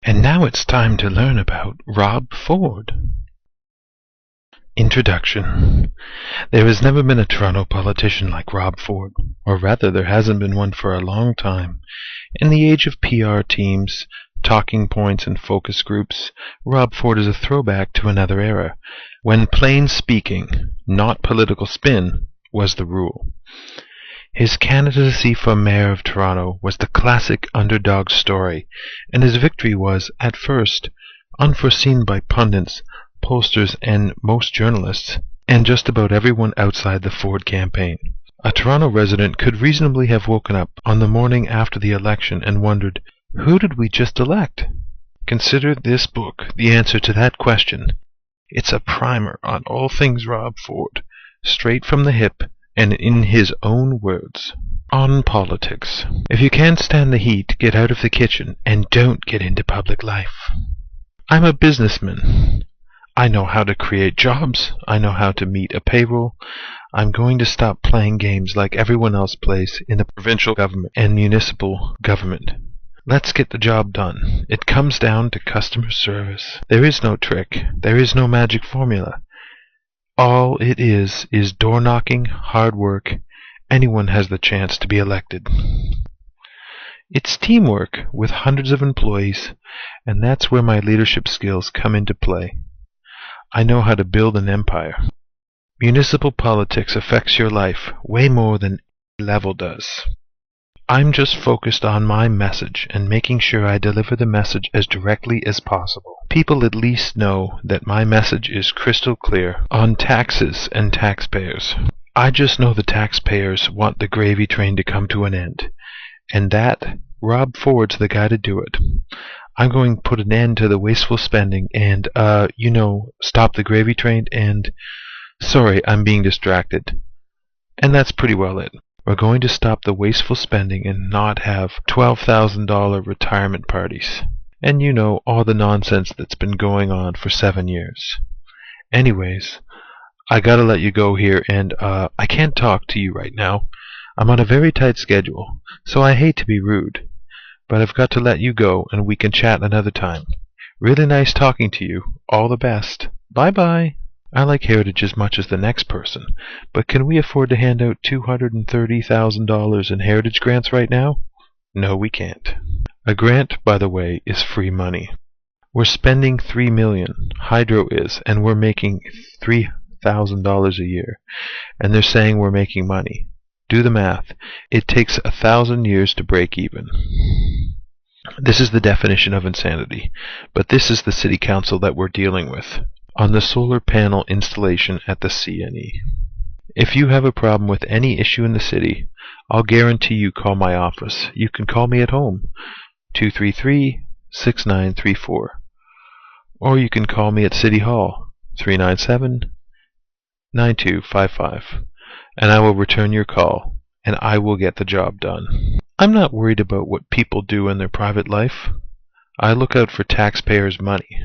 And now it's time to learn about Rob Ford. Introduction. There has never been a Toronto politician like Rob Ford, or rather there hasn't been one for a long time. In the age of PR teams, talking points and focus groups, Rob Ford is a throwback to another era, when plain speaking, not political spin, was the rule. His candidacy for mayor of Toronto was the classic underdog story, and his victory was, at first, unforeseen by pundits, pollsters, and most journalists, and just about everyone outside the Ford campaign. A Toronto resident could reasonably have woken up on the morning after the election and wondered, who did we just elect? Consider this book the answer to that question. It's a primer on all things Rob Ford, straight from the hip, and in his own words. On politics. If you can't stand the heat, get out of the kitchen, and don't get into public life. I'm a businessman. I know how to create jobs. I know how to meet a payroll. I'm going to stop playing games like everyone else plays in the provincial government and municipal government. Let's get the job done. It comes down to customer service. There is no trick. There is no magic formula. All it is door-knocking, hard work. Anyone has the chance to be elected. It's teamwork with hundreds of employees, and that's where my leadership skills come into play. I know how to build an empire. Municipal politics affects your life way more than level does. I'm just focused on my message and making sure I deliver the message as directly as possible. People at least know that my message is crystal clear on taxes and taxpayers. I just know the taxpayers want the gravy train to come to an end. And that, Rob Ford's the guy to do it. I'm going to put an end to the wasteful spending and, stop the gravy train and... Sorry, I'm being distracted. And that's pretty well it. We're going to stop the wasteful spending and not have $12,000 retirement parties. And all the nonsense that's been going on for 7 years. Anyways, I gotta let you go here and, I can't talk to you right now. I'm on a very tight schedule, so I hate to be rude. But I've got to let you go and we can chat another time. Really nice talking to you. All the best. Bye-bye. I like Heritage as much as the next person, but can we afford to hand out $230,000 in Heritage grants right now? No, we can't. A grant, by the way, is free money. We're spending $3 million, Hydro is, and we're making $3,000 a year, and they're saying we're making money. Do the math. It takes 1,000 years to break even. This is the definition of insanity, but this is the city council that we're dealing with. On the solar panel installation at the CNE. If you have a problem with any issue in the city, I'll guarantee you call my office. You can call me at home, 233-6934. Or you can call me at City Hall, 397-9255. And I will return your call, and I will get the job done. I'm not worried about what people do in their private life. I look out for taxpayers' money.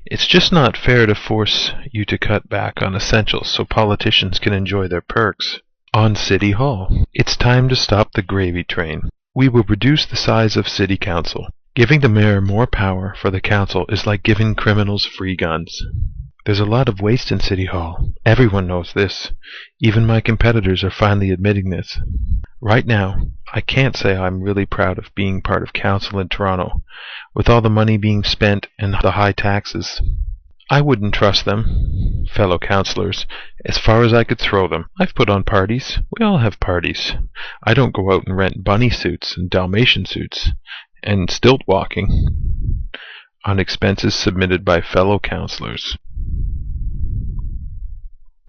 It's just not fair to force you to cut back on essentials so politicians can enjoy their perks. On City Hall, it's time to stop the gravy train. We will reduce the size of City Council. Giving the mayor more power for the council is like giving criminals free guns. There's a lot of waste in City Hall. Everyone knows this. Even my competitors are finally admitting this. Right now, I can't say I'm really proud of being part of council in Toronto, with all the money being spent and the high taxes. I wouldn't trust them, fellow councillors, as far as I could throw them. I've put on parties. We all have parties. I don't go out and rent bunny suits and Dalmatian suits, and stilt walking on expenses submitted by fellow councillors.